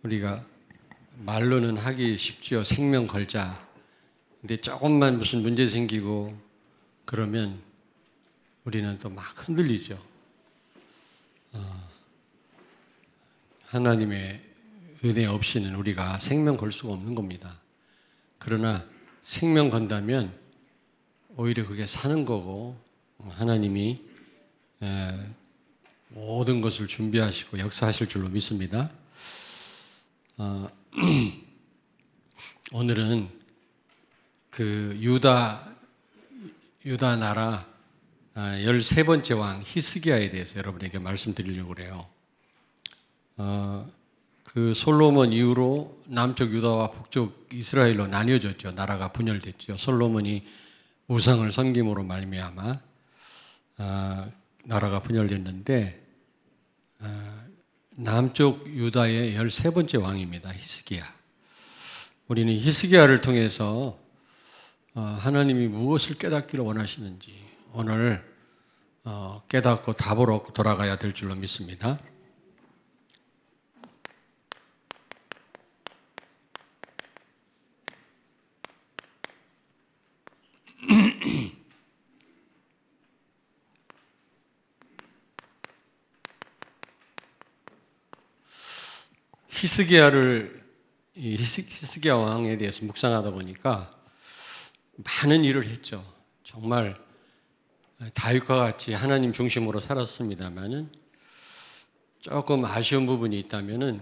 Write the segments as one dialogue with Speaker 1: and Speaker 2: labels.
Speaker 1: 우리가 말로는 하기 쉽지요. 생명 걸자. 근데 조금만 무슨 문제 생기고 그러면 우리는 또 막 흔들리죠. 하나님의 은혜 없이는 우리가 생명 걸 수가 없는 겁니다. 그러나 생명 건다면 오히려 그게 사는 거고 하나님이 모든 것을 준비하시고 역사하실 줄로 믿습니다. 오늘은 그 유다 나라 13번째 왕 히스기야에 대해서 여러분에게 말씀드리려고 그래요. 그 솔로몬 이후로 남쪽 유다와 북쪽 이스라엘로 나뉘어졌죠. 나라가 분열됐죠. 솔로몬이 우상을 섬김으로 말미암아 나라가 분열됐는데 남쪽 유다의 13번째 왕입니다. 히스기야. 우리는 히스기야를 통해서 하나님이 무엇을 깨닫기를 원하시는지 오늘 깨닫고 답으로 돌아가야 될 줄로 믿습니다. 히스기야 왕에 대해서 묵상하다 보니까 많은 일을 했죠. 정말 다윗과 같이 하나님 중심으로 살았습니다만은 조금 아쉬운 부분이 있다면은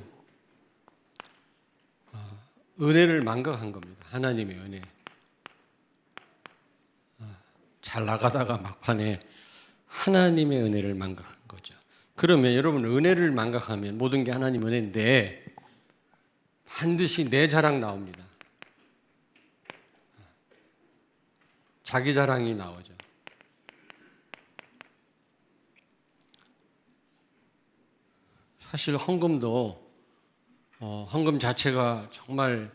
Speaker 1: 은혜를 망각한 겁니다. 하나님의 은혜. 잘 나가다가 막판에 하나님의 은혜를 망각한 거죠. 그러면 여러분 은혜를 망각하면 모든 게 하나님 은혜인데 반드시 내 자랑 나옵니다. 자기 자랑이 나오죠. 사실 헌금도 헌금 자체가 정말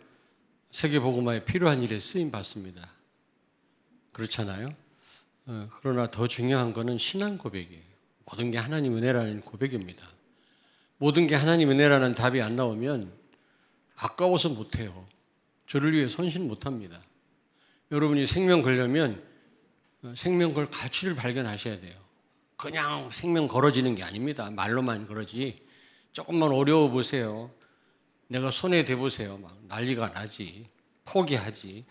Speaker 1: 세계복음화에 필요한 일에 쓰임 받습니다. 그렇잖아요. 그러나 더 중요한 것은 신앙 고백이에요. 모든 게 하나님 은혜라는 고백입니다. 모든 게 하나님 은혜라는 답이 안 나오면 아까워서 못해요. 저를 위해 헌신 못합니다. 여러분이 생명 걸려면 생명 걸 가치를 발견하셔야 돼요. 그냥 생명 걸어지는 게 아닙니다. 말로만 그러지. 조금만 어려워 보세요. 내가 손에 대보세요. 막 난리가 나지. 포기하지.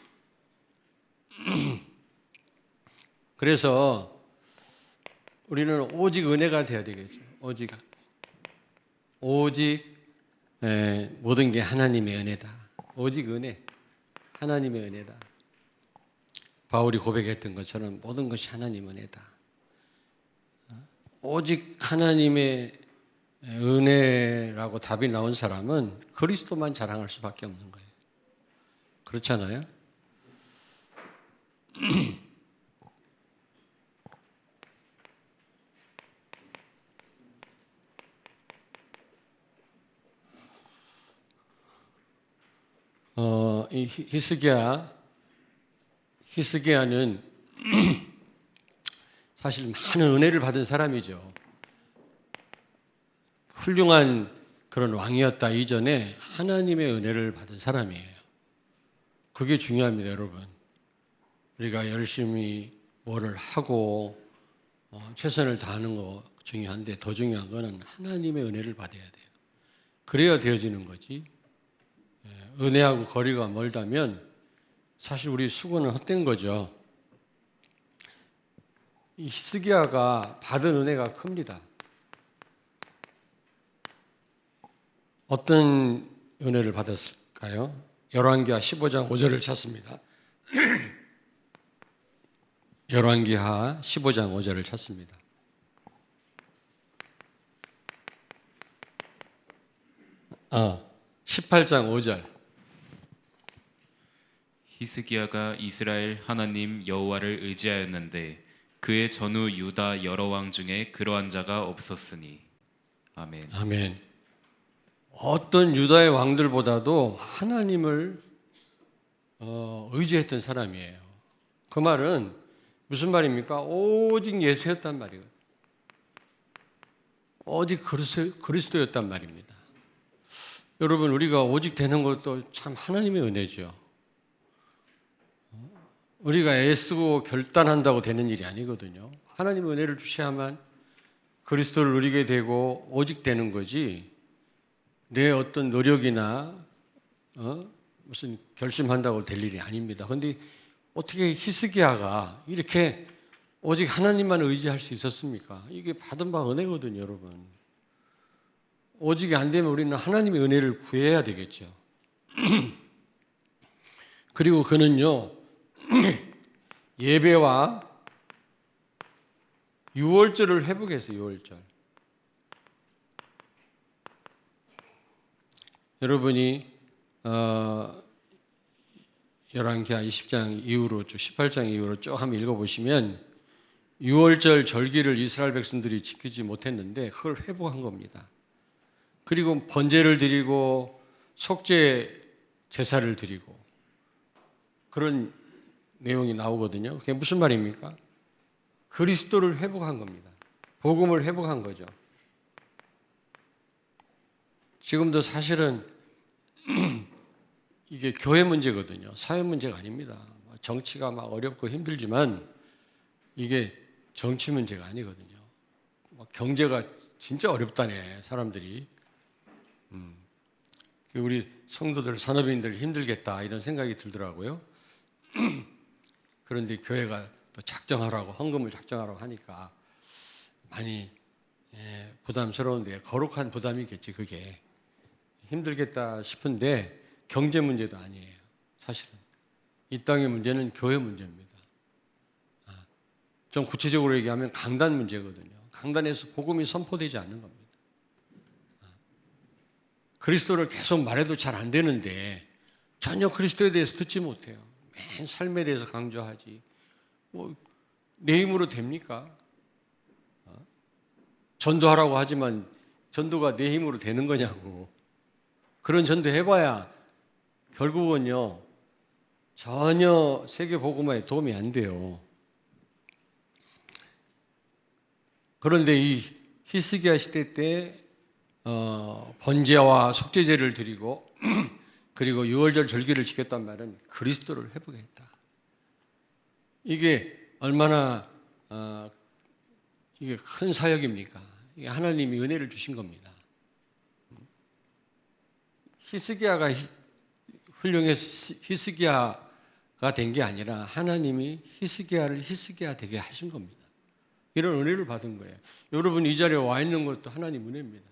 Speaker 1: 그래서 우리는 오직 은혜가 돼야 되겠죠. 오직 모든 게 하나님의 은혜다. 오직 은혜. 하나님의 은혜다. 바울이 고백했던 것처럼 모든 것이 하나님 은혜다. 오직 하나님의 은혜라고 답이 나온 사람은 그리스도만 자랑할 수밖에 없는 거예요. 그렇잖아요? 이 히스기야는 사실 많은 은혜를 받은 사람이죠. 훌륭한 그런 왕이었다 이전에 하나님의 은혜를 받은 사람이에요. 그게 중요합니다, 여러분. 우리가 열심히 뭐를 하고 최선을 다하는 거 중요한데 더 중요한 거는 하나님의 은혜를 받아야 돼요. 그래야 되어지는 거지. 은혜하고 거리가 멀다면 사실 우리 수고는 헛된 거죠. 이 히스기야가 받은 은혜가 큽니다. 어떤 은혜를 받았을까요? 열왕기하 15장 5절을 찾습니다. 열왕기하 15장 5절을 찾습니다. 아, 18장 5절.
Speaker 2: 히스기야가 이스라엘 하나님 여호와를 의지하였는데 그의 전후 유다 여러 왕 중에 그러한 자가 없었으니. 아멘.
Speaker 1: 아멘. 어떤 유다의 왕들보다도 하나님을 의지했던 사람이에요. 그 말은 무슨 말입니까? 오직 예수였단 말이에요. 오직 그리스도였단 말입니다. 여러분, 우리가 오직 되는 것도 참 하나님의 은혜죠. 우리가 애쓰고 결단한다고 되는 일이 아니거든요. 하나님의 은혜를 주시야만 그리스도를 누리게 되고 오직 되는 거지, 내 어떤 노력이나 무슨 결심한다고 될 일이 아닙니다. 그런데 어떻게 히스기야가 이렇게 오직 하나님만 의지할 수 있었습니까? 이게 받은 바 은혜거든요, 여러분. 오직이 안 되면 우리는 하나님의 은혜를 구해야 되겠죠. 그리고 그는요, 예배와 유월절을 회복했어요. 유월절. 여러분이 열왕기하 20장 이후로 쭉 18장 이후로 쭉 한번 읽어보시면 유월절 절기를 이스라엘 백성들이 지키지 못했는데 그걸 회복한 겁니다. 그리고 번제를 드리고 속죄 제사를 드리고 그런 내용이 나오거든요. 그게 무슨 말입니까? 그리스도를 회복한 겁니다. 복음을 회복한 거죠. 지금도 사실은 이게 교회 문제거든요. 사회 문제가 아닙니다. 정치가 막 어렵고 힘들지만 이게 정치 문제가 아니거든요. 경제가 진짜 어렵다네, 사람들이. 우리 성도들, 산업인들 힘들겠다 이런 생각이 들더라고요. 그런데 교회가 또 작정하라고, 헌금을 작정하라고 하니까 많이 부담스러운데, 거룩한 부담이겠지. 그게 힘들겠다 싶은데 경제 문제도 아니에요. 사실은 이 땅의 문제는 교회 문제입니다. 좀 구체적으로 얘기하면 강단 문제거든요. 강단에서 복음이 선포되지 않는 겁니다. 그리스도를 계속 말해도 잘 안 되는데 전혀 그리스도에 대해서 듣지 못해요. 맨 삶에 대해서 강조하지. 내 힘으로 됩니까? 전도하라고 하지만 전도가 내 힘으로 되는 거냐고. 그런 전도 해봐야 결국은요, 전혀 세계 복음화에 도움이 안 돼요. 그런데 이 히스기야 시대 때 번제와 속죄제를 드리고 그리고 유월절 절기를 지켰단 말은 그리스도를 회복했다. 이게 얼마나 이게 큰 사역입니까? 이게 하나님이 은혜를 주신 겁니다. 히스기야가 훌륭해서 히스기야가 된 게 아니라 하나님이 히스기야를 히스기야 되게 하신 겁니다. 이런 은혜를 받은 거예요. 여러분 이 자리에 와 있는 것도 하나님 은혜입니다.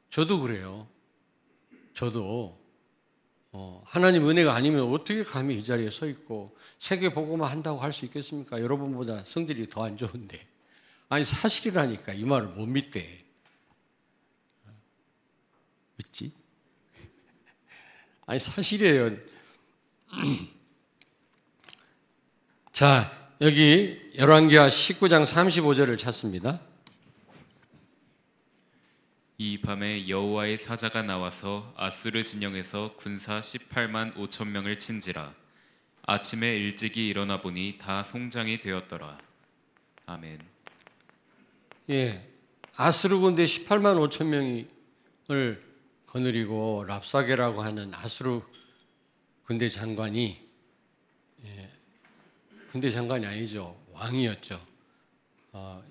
Speaker 1: 저도 그래요. 저도 하나님 은혜가 아니면 어떻게 감히 이 자리에 서 있고 세계 복음화 한다고 할 수 있겠습니까? 여러분보다 성질이 더 안 좋은데. 아니 사실이라니까 이 말을 못 믿대. 믿지? 아니 사실이에요. 자, 여기 열왕기하 19장 35절을 찾습니다.
Speaker 2: 이 밤에 여호와의 사자가 나와서 아수르 진영에서 군사 18만 5천 명을 친지라. 아침에 일찍이 일어나 보니 다 송장이 되었더라. 아멘.
Speaker 1: 예, 아수르 군대 18만 5천 명을 거느리고 랍사게라고 하는 아수르 군대 장관이, 군대 장관이 아니죠, 왕이었죠.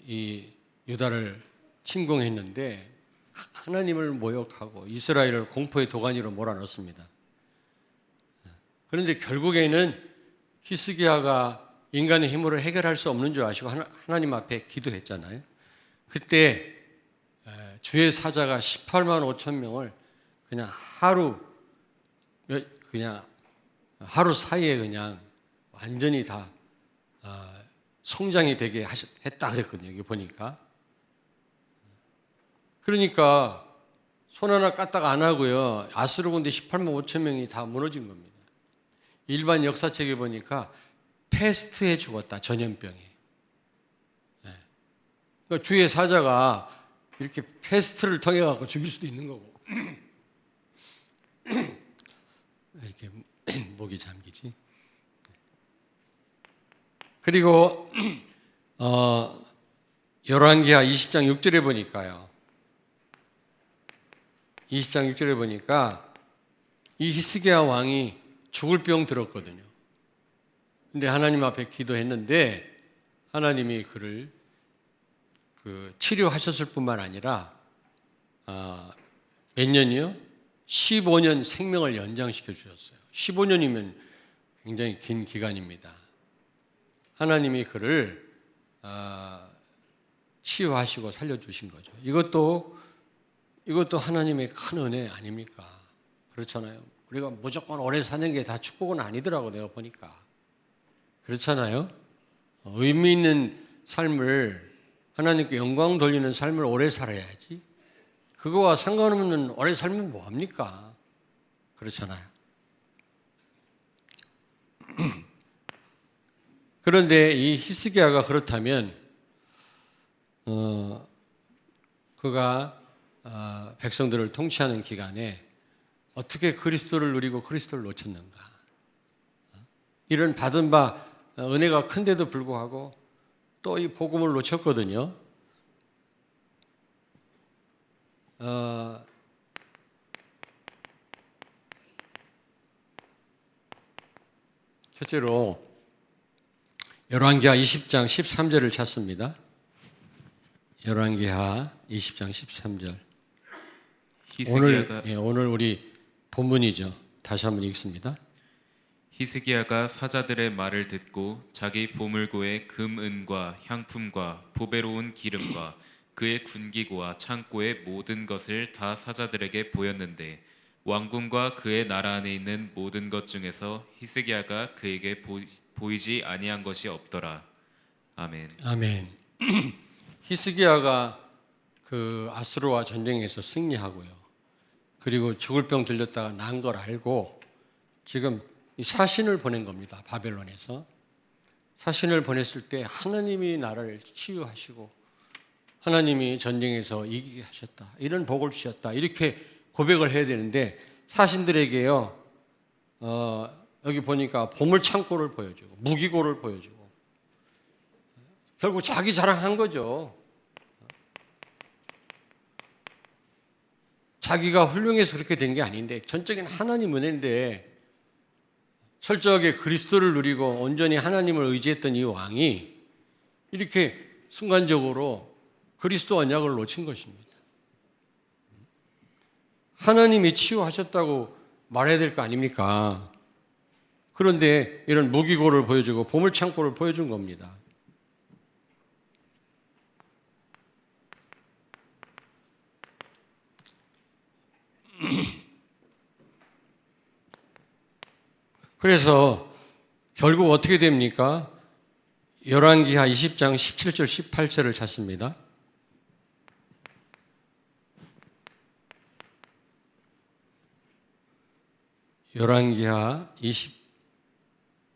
Speaker 1: 이 유다를 침공했는데 하나님을 모욕하고 이스라엘을 공포의 도가니로 몰아넣습니다. 그런데 결국에는 히스기야가 인간의 힘으로 해결할 수 없는 줄 아시고 하나님 앞에 기도했잖아요. 그때 주의 사자가 18만 5천 명을 그냥 하루 사이에 그냥 완전히 다 송장이 되게 했다 그랬거든요. 여기 보니까. 그러니까 손 하나 까딱 안 하고요, 아수르 군대 18만 5천 명이 다 무너진 겁니다. 일반 역사책에 보니까 패스트에 죽었다, 전염병에. 그러니까 주의 사자가 이렇게 패스트를 통해 갖고 죽일 수도 있는 거고. 이렇게 목이 잠기지. 그리고 열왕기하 20장 6절에 보니까요, 20장 6절에 보니까 이 히스기야 왕이 죽을 병 들었거든요. 근데 하나님 앞에 기도했는데 하나님이 그를 치료하셨을 뿐만 아니라 몇 년이요? 15년 생명을 연장시켜 주셨어요. 15년이면 굉장히 긴 기간입니다. 하나님이 그를 치유하시고 살려주신 거죠. 이것도 하나님의 큰 은혜 아닙니까? 그렇잖아요. 우리가 무조건 오래 사는 게 다 축복은 아니더라고 내가 보니까. 그렇잖아요. 의미 있는 삶을 하나님께 영광 돌리는 삶을 오래 살아야지. 그거와 상관없는 오래 살면 뭐합니까? 그렇잖아요. 그런데 이 히스기야가 그렇다면 그가 백성들을 통치하는 기간에 어떻게 그리스도를 누리고 그리스도를 놓쳤는가? 이런 받은 바 은혜가 큰데도 불구하고 또 이 복음을 놓쳤거든요. 첫째로 열왕기하 20장 13절을 찾습니다. 열왕기하 20장 13절. 오늘 우리 본문이죠. 다시 한번 읽습니다.
Speaker 2: 히스기야가 사자들의 말을 듣고 자기 보물고의 금, 은과 향품과 보배로운 기름과 그의 군기고와 창고의 모든 것을 다 사자들에게 보였는데 왕궁과 그의 나라 안에 있는 모든 것 중에서 히스기야가 그에게 보이지 아니한 것이 없더라. 아멘.
Speaker 1: 아멘. 히스기야가 그 아수르와 전쟁에서 승리하고요. 그리고 죽을 병 들렸다가 난 걸 알고 지금 이 사신을 보낸 겁니다. 바벨론에서. 사신을 보냈을 때 하나님이 나를 치유하시고 하나님이 전쟁에서 이기게 하셨다. 이런 복을 주셨다. 이렇게 고백을 해야 되는데 사신들에게요. 여기 보니까 보물창고를 보여주고 무기고를 보여주고 결국 자기 자랑한 거죠. 자기가 훌륭해서 그렇게 된 게 아닌데 전적인 하나님 은혜인데 철저하게 그리스도를 누리고 온전히 하나님을 의지했던 이 왕이 이렇게 순간적으로 그리스도 언약을 놓친 것입니다. 하나님이 치유하셨다고 말해야 될 거 아닙니까? 그런데 이런 무기고를 보여주고 보물창고를 보여준 겁니다. 그래서 결국 어떻게 됩니까? 열왕기하 20장 17절 18절을 찾습니다. 열왕기하 20장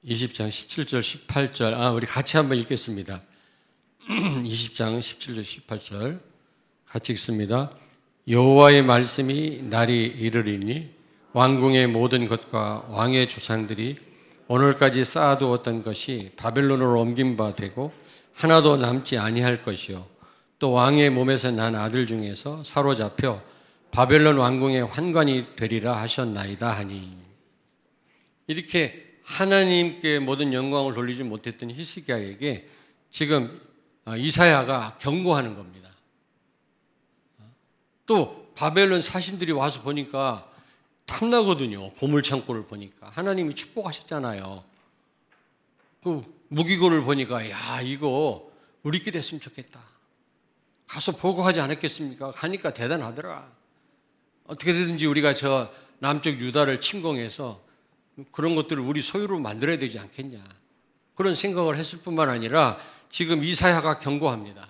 Speaker 1: 17절 18절 우리 같이 한번 읽겠습니다. 20장 17절 18절 같이 읽습니다. 여호와의 말씀이 날이 이르리니 왕궁의 모든 것과 왕의 주상들이 오늘까지 쌓아두었던 것이 바벨론으로 옮긴 바 되고 하나도 남지 아니할 것이요 또 왕의 몸에서 난 아들 중에서 사로잡혀 바벨론 왕궁의 환관이 되리라 하셨나이다 하니. 이렇게 하나님께 모든 영광을 돌리지 못했던 히스기야에게 지금 이사야가 경고하는 겁니다. 또 바벨론 사신들이 와서 보니까 탐나거든요. 보물창고를 보니까 하나님이 축복하셨잖아요. 그 무기고를 보니까 야 이거 우리끼리 됐으면 좋겠다. 가서 보고하지 않았겠습니까? 가니까 대단하더라. 어떻게 되든지 우리가 저 남쪽 유다를 침공해서 그런 것들을 우리 소유로 만들어야 되지 않겠냐. 그런 생각을 했을 뿐만 아니라 지금 이사야가 경고합니다.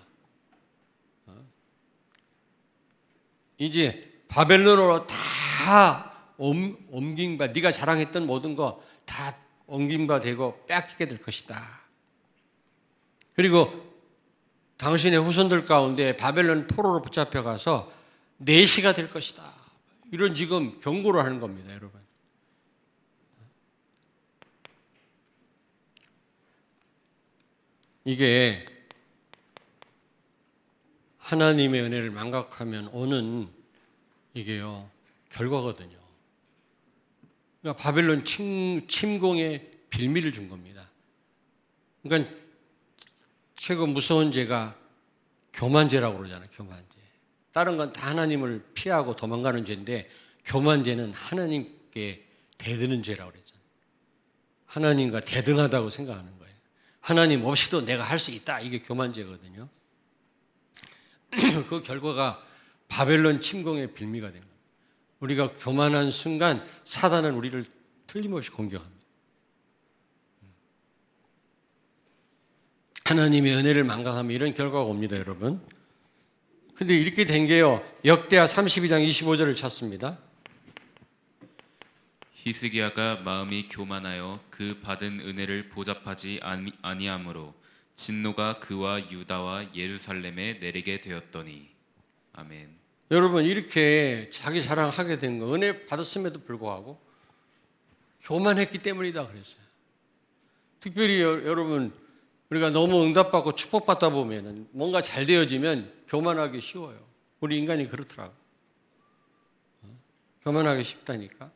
Speaker 1: 이제 바벨론으로 다 옮긴 바, 네가 자랑했던 모든 거 다 옮긴 바 되고 빼앗기게 될 것이다. 그리고 당신의 후손들 가운데 바벨론 포로로 붙잡혀가서 내시가 될 것이다. 이런 지금 경고를 하는 겁니다, 여러분. 이게 하나님의 은혜를 망각하면 오는 이게요 결과거든요. 그러니까 바벨론 침공의 빌미를 준 겁니다. 그러니까 최고 무서운 죄가 교만죄라고 그러잖아요. 교만죄. 다른 건 다 하나님을 피하고 도망가는 죄인데 교만죄는 하나님께 대드는 죄라고 그랬잖아요. 하나님과 대등하다고 생각하는 거예요. 하나님 없이도 내가 할 수 있다. 이게 교만죄거든요. 그 결과가 바벨론 침공의 빌미가 된 겁니다. 우리가 교만한 순간 사단은 우리를 틀림없이 공격합니다. 하나님의 은혜를 망각하면 이런 결과가 옵니다, 여러분. 근데 이렇게 된 게요. 역대하 32장 25절을 찾습니다.
Speaker 2: 히스기야가 마음이 교만하여 그 받은 은혜를 보잡하지 아니하므로 진노가 그와 유다와 예루살렘에 내리게 되었더니. 아멘.
Speaker 1: 여러분, 이렇게 자기 자랑하게 된 거, 은혜 받았음에도 불구하고 교만했기 때문이다 그랬어요. 특별히 여러분, 우리가 너무 응답받고 축복받다 보면 뭔가 잘 되어지면 교만하기 쉬워요. 우리 인간이 그렇더라고. 교만하기 쉽다니까.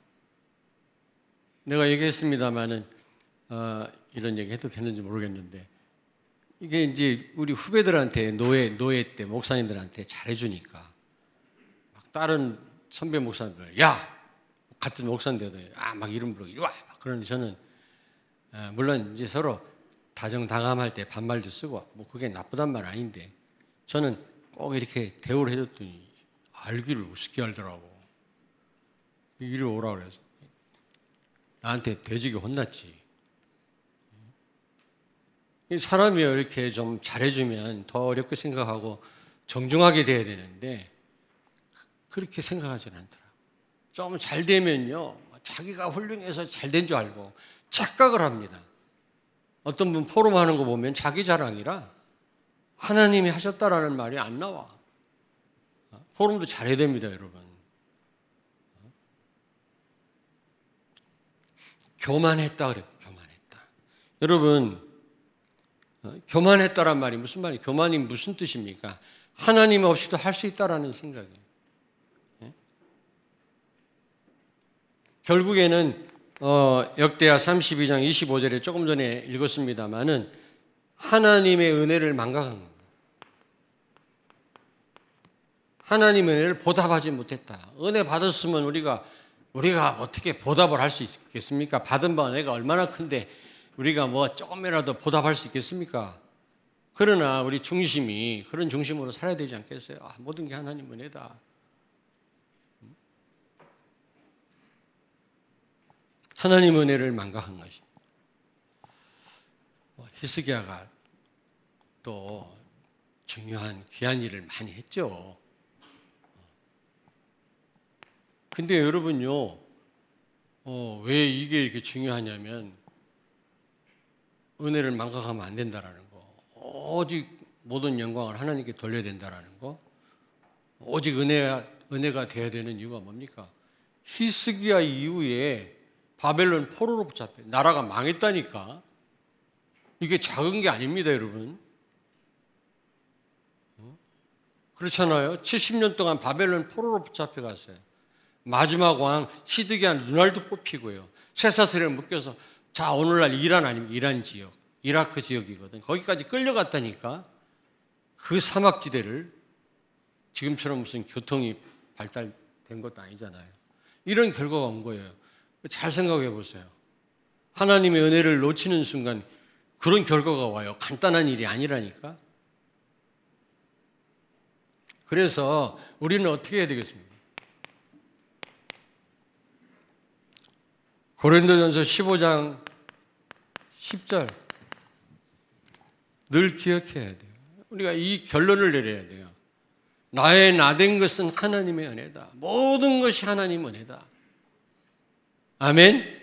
Speaker 1: 내가 얘기했습니다마는 이런 얘기 해도 되는지 모르겠는데 이게 이제 우리 후배들한테 노예 때 목사님들한테 잘해주니까 막 다른 선배 목사님들 야 같은 목사인데도 막 이름 부르고 이리 와 그러는데 저는 물론 이제 서로 다정다감할 때 반말도 쓰고 뭐 그게 나쁘단 말 아닌데 저는 꼭 이렇게 대우를 해줬더니 알기를 우습게 알더라고. 이리 오라 그래서 나한테 돼지게 혼났지. 사람이 이렇게 좀 잘해주면 더 어렵게 생각하고 정중하게 돼야 되는데 그렇게 생각하지는 않더라. 좀 잘 되면요 자기가 훌륭해서 잘 된 줄 알고 착각을 합니다. 어떤 분 포럼하는 거 보면 자기 자랑이라 하나님이 하셨다라는 말이 안 나와. 포럼도 잘해야 됩니다, 여러분. 교만했다 그래요. 교만했다. 여러분, 교만했다란 말이 무슨 말이에요? 교만이 무슨 뜻입니까? 하나님 없이도 할 수 있다라는 생각이에요. 결국에는 역대하 32장 25절에 조금 전에 읽었습니다마는 하나님의 은혜를 망각한 겁니다. 하나님의 은혜를 보답하지 못했다. 은혜 받았으면 우리가 어떻게 보답을 할 수 있겠습니까? 받은 바 은혜가 얼마나 큰데 우리가 뭐 조금이라도 보답할 수 있겠습니까? 그러나 우리 중심이 그런 중심으로 살아야 되지 않겠어요? 모든 게 하나님 은혜다. 하나님 은혜를 망각한 것입니다. 히스기야가 또 중요한 귀한 일을 많이 했죠. 근데 여러분요, 왜 이게 이렇게 중요하냐면 은혜를 망각하면 안 된다라는 거, 오직 모든 영광을 하나님께 돌려야 된다라는 거, 오직 은혜가 돼야 되는 이유가 뭡니까? 히스기야 이후에 바벨론 포로로 붙잡혀 나라가 망했다니까. 이게 작은 게 아닙니다, 여러분. 그렇잖아요. 70년 동안 바벨론 포로로 붙잡혀 갔어요. 마지막 왕 시드기야 눈알도 뽑히고요. 쇠사슬에 묶여서 자 오늘날 이란 아닙니까? 이란 지역, 이라크 지역이거든. 거기까지 끌려갔다니까. 그 사막지대를 지금처럼 무슨 교통이 발달된 것도 아니잖아요. 이런 결과가 온 거예요. 잘 생각해 보세요. 하나님의 은혜를 놓치는 순간 그런 결과가 와요. 간단한 일이 아니라니까. 그래서 우리는 어떻게 해야 되겠습니까? 고린도전서 15장 10절 늘 기억해야 돼요. 우리가 이 결론을 내려야 돼요. 나의 나된 것은 하나님의 은혜다. 모든 것이 하나님 은혜다. 아멘?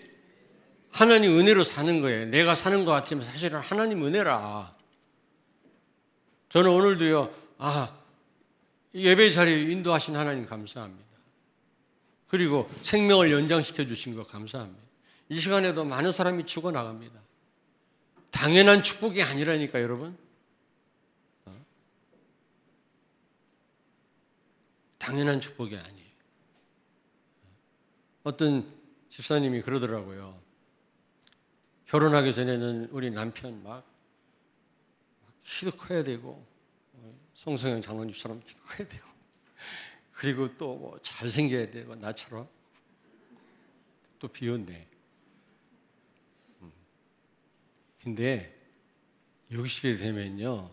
Speaker 1: 하나님 은혜로 사는 거예요. 내가 사는 것 같으면 사실은 하나님 은혜라. 저는 오늘도요, 예배 자리에 인도하신 하나님 감사합니다. 그리고 생명을 연장시켜 주신 것 감사합니다. 이 시간에도 많은 사람이 죽어나갑니다. 당연한 축복이 아니라니까, 여러분. 당연한 축복이 아니에요. 어떤 집사님이 그러더라고요. 결혼하기 전에는 우리 남편 막 키도 커야 되고 송성영 장로님처럼 키도 커야 되고 그리고 또 뭐 잘생겨야 되고 나처럼 또 비웠네. 근데 60이 되면요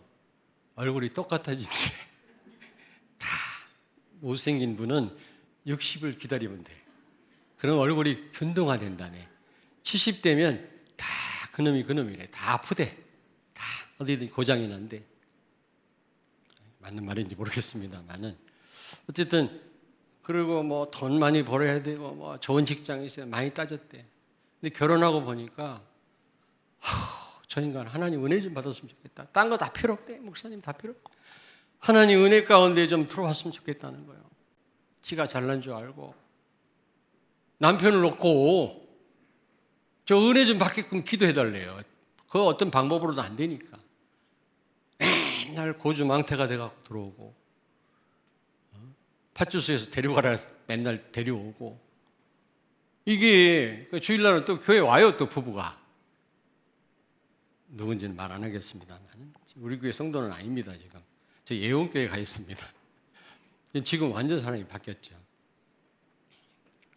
Speaker 1: 얼굴이 똑같아지는데 다 못생긴 분은 60을 기다리면 돼. 그럼 얼굴이 균등화된다네. 70대면 다 그놈이 그놈이래. 다 아프대. 다 어디든 고장이 난대. 맞는 말인지 모르겠습니다만은 어쨌든 그리고 뭐 돈 많이 벌어야 되고 뭐 좋은 직장에 있어야 많이 따졌대. 근데 결혼하고 보니까 저 인간 하나님 은혜 좀 받았으면 좋겠다. 딴 거 다 필요 없대. 목사님 다 필요 없고 하나님 은혜 가운데 좀 들어왔으면 좋겠다는 거예요. 지가 잘난 줄 알고 남편을 놓고 저 은혜 좀 받게끔 기도해달래요. 그 어떤 방법으로도 안 되니까 맨날 고주망태가 돼갖고 들어오고 팥주스에서 데려가라 해서 맨날 데려오고 이게 주일날은 또 교회 와요. 또 부부가 누군지는 말 안 하겠습니다. 나는 우리 교회 성도는 아닙니다. 지금 저 예원교회 가 있습니다. 지금 완전 사람이 바뀌었죠.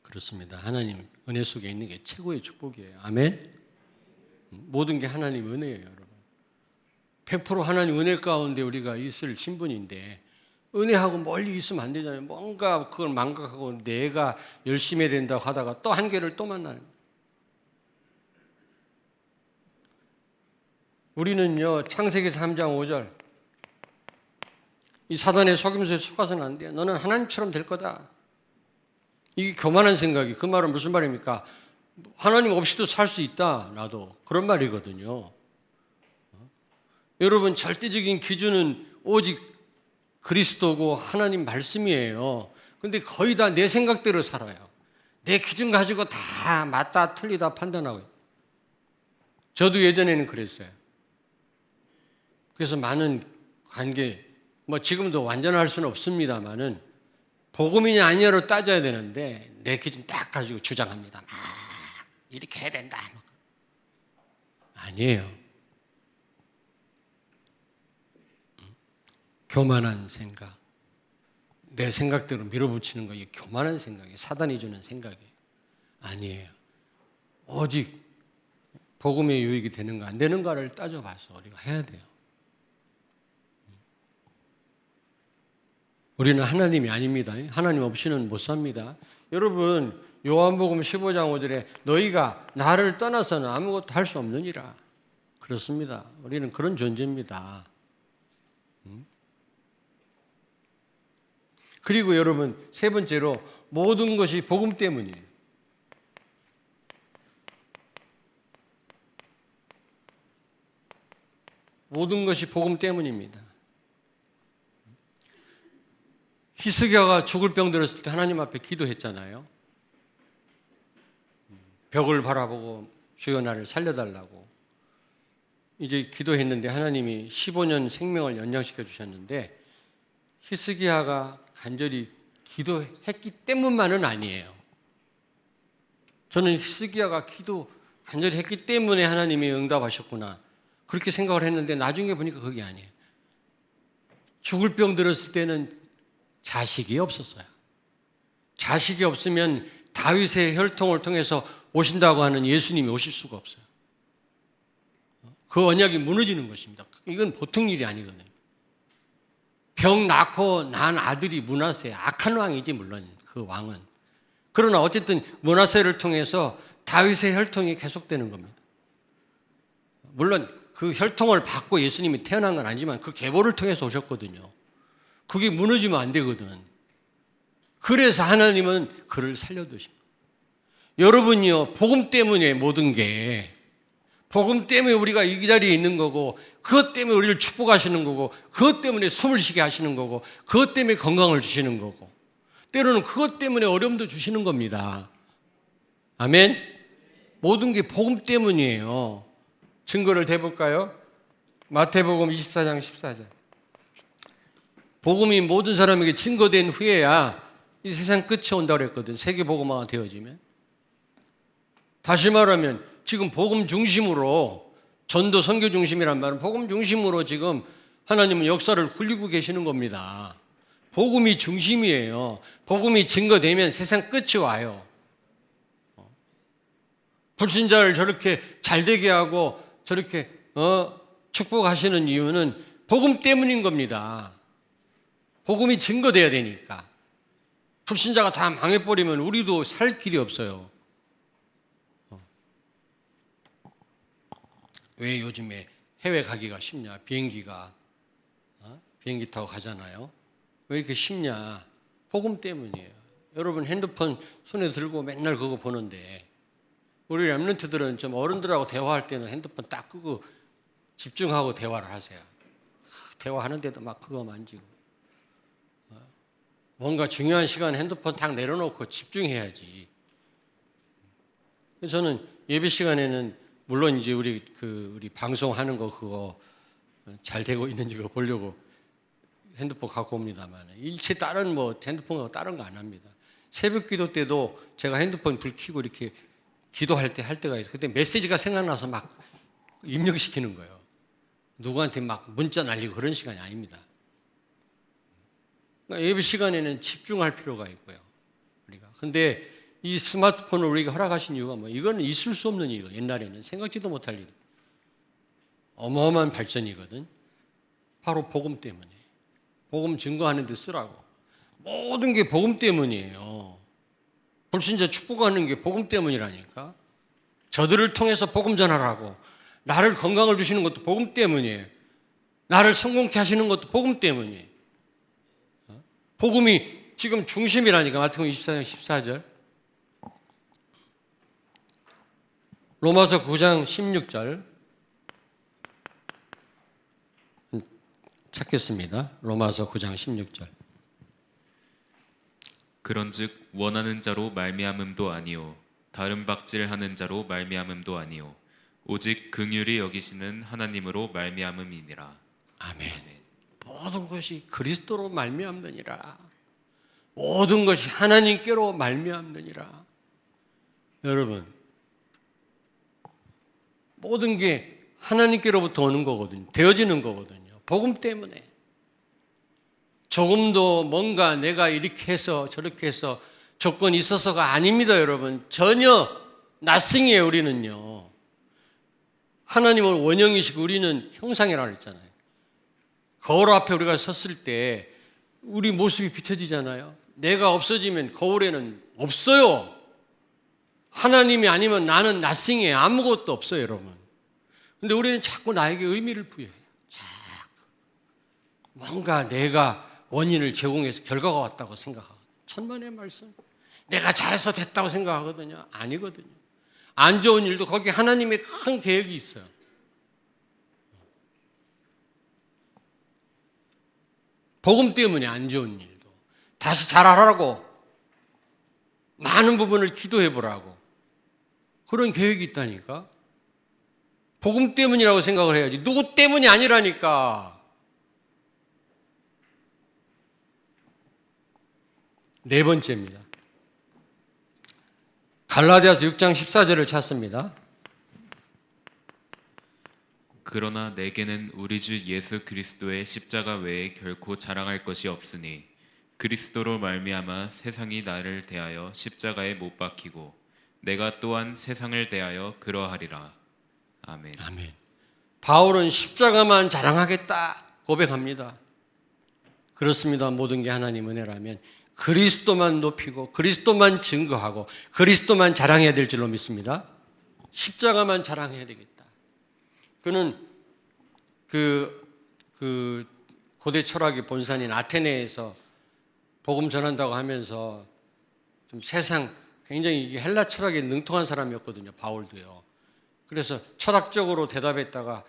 Speaker 1: 그렇습니다. 하나님 은혜 속에 있는 게 최고의 축복이에요. 아멘. 모든 게 하나님 은혜예요, 여러분. 100% 하나님 은혜 가운데 우리가 있을 신분인데 은혜하고 멀리 있으면 안 되잖아요. 뭔가 그걸 망각하고 내가 열심히 해야 된다고 하다가 또 한계를 또 만나는 거예요. 우리는요 창세기 3장 5절 이 사단의 속임수에 속아서는 안 돼요. 너는 하나님처럼 될 거다. 이게 교만한 생각이 그 말은 무슨 말입니까? 하나님 없이도 살 수 있다. 나도 그런 말이거든요. 여러분 절대적인 기준은 오직 그리스도고 하나님 말씀이에요. 근데 거의 다 내 생각대로 살아요. 내 기준 가지고 다 맞다 틀리다 판단하고. 저도 예전에는 그랬어요. 그래서 많은 관계, 뭐 지금도 완전할 수는 없습니다만은 복음이냐 아니냐로 따져야 되는데 내 기준 딱 가지고 주장합니다. 막 이렇게 해야 된다. 아니에요. 교만한 생각, 내 생각대로 밀어붙이는 거 이게 교만한 생각이에요. 사단이 주는 생각이에요. 아니에요. 오직 복음의 유익이 되는가 안 되는가를 따져봐서 우리가 해야 돼요. 우리는 하나님이 아닙니다. 하나님 없이는 못 삽니다. 여러분 요한복음 15장 5절에 너희가 나를 떠나서는 아무것도 할 수 없느니라. 그렇습니다. 우리는 그런 존재입니다. 그리고 여러분 세 번째로 모든 것이 복음 때문이에요. 모든 것이 복음 때문입니다. 히스기야가 죽을 병 들었을 때 하나님 앞에 기도했잖아요. 벽을 바라보고 주여 나를 살려달라고 이제 기도했는데 하나님이 15년 생명을 연장시켜 주셨는데 히스기야가 간절히 기도했기 때문만은 아니에요. 저는 히스기야가 기도 간절히 했기 때문에 하나님이 응답하셨구나 그렇게 생각을 했는데 나중에 보니까 그게 아니에요. 죽을 병 들었을 때는 자식이 없었어요. 자식이 없으면 다윗의 혈통을 통해서 오신다고 하는 예수님이 오실 수가 없어요. 그 언약이 무너지는 것입니다. 이건 보통 일이 아니거든요. 병 낳고 난 아들이 므낫세, 악한 왕이지 물론 그 왕은. 그러나 어쨌든 므낫세를 통해서 다윗의 혈통이 계속되는 겁니다. 물론 그 혈통을 받고 예수님이 태어난 건 아니지만 그 계보를 통해서 오셨거든요. 그게 무너지면 안 되거든. 그래서 하나님은 그를 살려두신 거예요. 여러분이요, 복음 때문에 모든 게, 복음 때문에 우리가 이 자리에 있는 거고, 그것 때문에 우리를 축복하시는 거고, 그것 때문에 숨을 쉬게 하시는 거고, 그것 때문에 건강을 주시는 거고, 때로는 그것 때문에 어려움도 주시는 겁니다. 아멘? 모든 게 복음 때문이에요. 증거를 대볼까요? 마태복음 24장 14절. 복음이 모든 사람에게 증거된 후에야 이 세상 끝이 온다고 그랬거든. 세계복음화가 되어지면. 다시 말하면 지금 복음 중심으로, 전도 선교 중심이란 말은 복음 중심으로 지금 하나님은 역사를 굴리고 계시는 겁니다. 복음이 중심이에요. 복음이 증거되면 세상 끝이 와요. 불신자를 저렇게 잘되게 하고 저렇게 축복하시는 이유는 복음 때문인 겁니다. 복음이 증거돼야 되니까. 불신자가 다 망해버리면 우리도 살 길이 없어요. 왜 요즘에 해외 가기가 쉽냐? 비행기 타고 가잖아요. 왜 이렇게 쉽냐? 복음 때문이에요. 여러분 핸드폰 손에 들고 맨날 그거 보는데, 우리 랩런트들은 좀 어른들하고 대화할 때는 핸드폰 딱 끄고 집중하고 대화를 하세요. 대화하는데도 막 그거 만지고. 뭔가 중요한 시간에 핸드폰 딱 내려놓고 집중해야지. 저는 예배 시간에는 물론 이제 우리 방송하는 거 그거 잘 되고 있는지 그거 보려고 핸드폰 갖고 옵니다만, 일체 다른 핸드폰하고 다른 거 안 합니다. 새벽 기도 때도 제가 핸드폰 불 켜고 이렇게 기도할 때가 있어요. 그때 메시지가 생각나서 막 입력시키는 거예요. 누구한테 막 문자 날리고 그런 시간이 아닙니다. 그러니까 예배 시간에는 집중할 필요가 있고요. 우리가. 근데 이 스마트폰을 우리가 허락하신 이유가 이거는 있을 수 없는 일이고, 옛날에는 생각지도 못할 일. 어마어마한 발전이거든. 바로 복음 때문에. 복음 증거하는 데 쓰라고. 모든 게 복음 때문이에요. 불신자 축복하는 게 복음 때문이라니까. 저들을 통해서 복음 전하라고. 나를 건강을 주시는 것도 복음 때문이에요. 나를 성공케 하시는 것도 복음 때문이에요. 복음이 지금 중심이라니까. 마태복음 24장 14절. 로마서 9장 16절 찾겠습니다. 로마서 9장 16절.
Speaker 2: 그런즉 원하는 자로 말미암음도 아니요 다른 박질하는 자로 말미암음도 아니요 오직 긍휼히 여기시는 하나님으로 말미암음이니라.
Speaker 1: 아멘. 모든 것이 그리스도로 말미암느니라. 모든 것이 하나님께로 말미암느니라. 여러분, 모든 게 하나님께로부터 오는 거거든요. 되어지는 거거든요. 복음 때문에. 조금도 뭔가 내가 이렇게 해서 저렇게 해서 조건이 있어서가 아닙니다, 여러분. 전혀 nothing이에요, 우리는요. 하나님은 원형이시고 우리는 형상이라고 했잖아요. 거울 앞에 우리가 섰을 때 우리 모습이 비춰지잖아요. 내가 없어지면 거울에는 없어요. 하나님이 아니면 나는 nothing이에요. 아무것도 없어요, 여러분. 근데 우리는 자꾸 나에게 의미를 부여해요. 자꾸. 뭔가 내가 원인을 제공해서 결과가 왔다고 생각하거든요. 천만의 말씀. 내가 잘해서 됐다고 생각하거든요. 아니거든요. 안 좋은 일도 거기 하나님의 큰 계획이 있어요. 복음 때문에 안 좋은 일도. 다시 잘하라고. 많은 부분을 기도해 보라고. 그런 계획이 있다니까. 복음 때문이라고 생각을 해야지. 누구 때문이 아니라니까. 네 번째입니다. 갈라디아서 6장 14절을 찾습니다.
Speaker 2: 그러나 내게는 우리 주 예수 그리스도의 십자가 외에 결코 자랑할 것이 없으니 그리스도로 말미암아 세상이 나를 대하여 십자가에 못 박히고 내가 또한 세상을 대하여 그러하리라. 아멘.
Speaker 1: 아멘. 바울은 십자가만 자랑하겠다 고백합니다. 그렇습니다. 모든 게 하나님 은혜라면 그리스도만 높이고 그리스도만 증거하고 그리스도만 자랑해야 될 줄로 믿습니다. 십자가만 자랑해야 되겠다. 그는 그 고대 철학의 본산인 아테네에서 복음 전한다고 하면서 좀 세상 굉장히 헬라 철학에 능통한 사람이었거든요. 바울도요. 그래서 철학적으로 대답했다가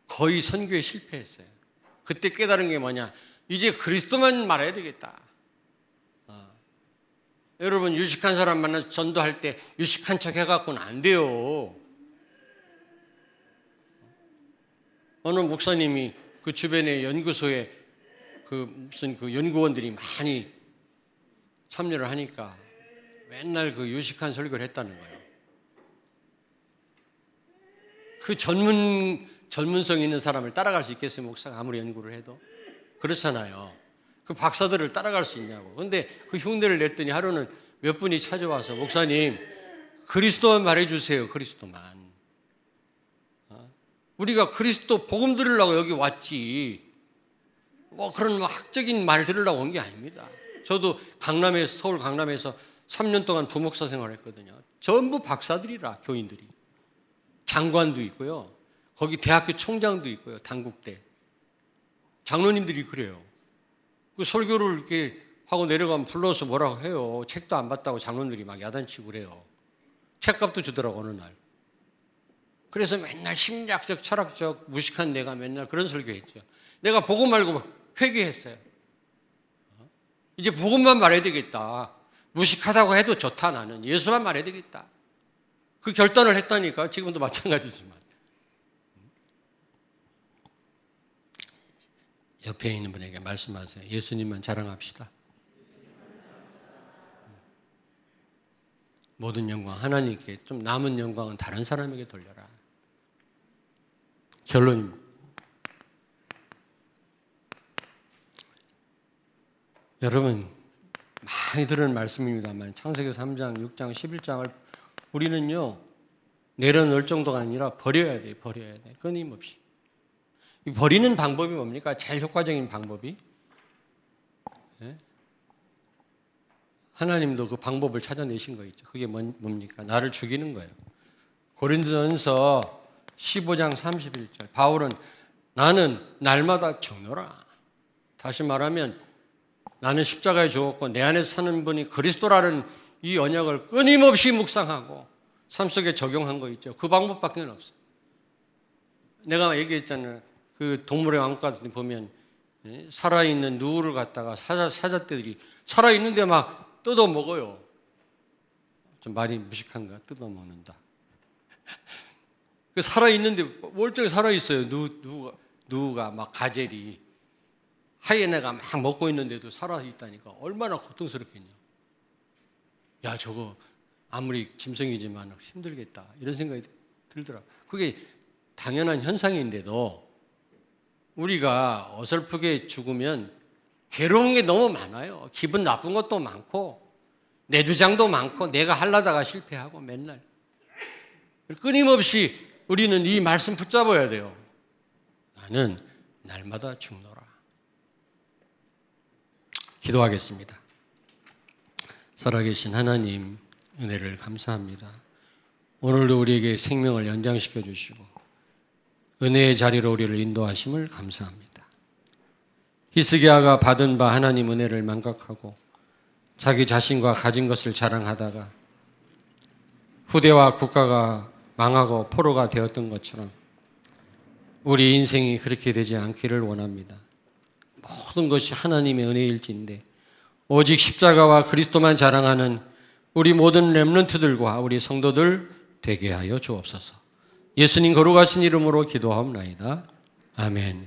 Speaker 1: 거의 선교에 실패했어요. 그때 깨달은 게 뭐냐? 이제 그리스도만 말해야 되겠다. 여러분 유식한 사람 만나서 전도할 때 유식한 척 해갖고는 안 돼요. 어느 목사님이 그 주변의 연구소에 무슨 연구원들이 많이 참여를 하니까 맨날 유식한 설교를 했다는 거예요. 그 전문성 있는 사람을 따라갈 수 있겠어요? 목사가 아무리 연구를 해도. 그렇잖아요. 그 박사들을 따라갈 수 있냐고. 근데 그 흉내를 냈더니 하루는 몇 분이 찾아와서 목사님 그리스도만 말해주세요. 그리스도만. 우리가 그리스도 복음 들으려고 여기 왔지 뭐 그런 뭐 학적인 말 들으려고 온 게 아닙니다. 저도 서울 강남에서 3년 동안 부목사 생활했거든요. 전부 박사들이라 교인들이. 장관도 있고요. 거기 대학교 총장도 있고요. 단국대. 장로님들이 그래요. 그 설교를 이렇게 하고 내려가면 불러서 뭐라고 해요. 책도 안 봤다고 장로님들이 막 야단치고 그래요. 책값도 주더라고 어느 날. 그래서 맨날 심리학적 철학적 무식한 내가 맨날 그런 설교했죠. 내가 복음 말고 회개했어요. 이제 복음만 말해야 되겠다. 무식하다고 해도 좋다 나는. 예수만 말해야 되겠다. 그 결단을 했다니까. 지금도 마찬가지지만. 옆에 있는 분에게 말씀하세요. 예수님만 자랑합시다. 모든 영광 하나님께, 좀 남은 영광은 다른 사람에게 돌려라. 결론입니다. 여러분 많이 들은 말씀입니다만 창세기 3장, 6장, 11장을 우리는요 내려놓을 정도가 아니라 버려야 돼요. 버려야 돼. 끊임없이. 이 버리는 방법이 뭡니까? 제일 효과적인 방법이 하나님도 그 방법을 찾아내신 거 있죠. 그게 뭡니까? 나를 죽이는 거예요. 고린도전서 15장 31절 바울은 나는 날마다 죽노라. 다시 말하면 나는 십자가에 죽었고 내 안에서 사는 분이 그리스도라는 이 언약을 끊임없이 묵상하고 삶 속에 적용한 거 있죠. 그 방법밖에 없어요. 내가 얘기했잖아요. 그 동물의 왕국 같은 데 보면 살아있는 누구를 갖다가 사자떼들이 살아있는데 막 뜯어 먹어요. 좀 말이 무식한가? 뜯어 먹는다. 그 살아있는데 멀쩡히 살아있어요. 누가 막 가젤이 하이에나가 막 먹고 있는데도 살아있다니까 얼마나 고통스럽겠냐. 야 저거 아무리 짐승이지만 힘들겠다 이런 생각이 들더라고요. 그게 당연한 현상인데도 우리가 어설프게 죽으면 괴로운 게 너무 많아요. 기분 나쁜 것도 많고 내 주장도 많고 내가 하려다가 실패하고 맨날 끊임없이 우리는 이 말씀 붙잡아야 돼요. 나는 날마다 죽노라. 기도하겠습니다. 살아계신 하나님 은혜를 감사합니다. 오늘도 우리에게 생명을 연장시켜 주시고 은혜의 자리로 우리를 인도하심을 감사합니다. 히스기야가 받은 바 하나님 은혜를 망각하고 자기 자신과 가진 것을 자랑하다가 후대와 국가가 망하고 포로가 되었던 것처럼 우리 인생이 그렇게 되지 않기를 원합니다. 모든 것이 하나님의 은혜일진데 오직 십자가와 그리스도만 자랑하는 우리 모든 렘넌트들과 우리 성도들 되게 하여 주옵소서. 예수님 거룩하신 이름으로 기도하옵나이다. 아멘.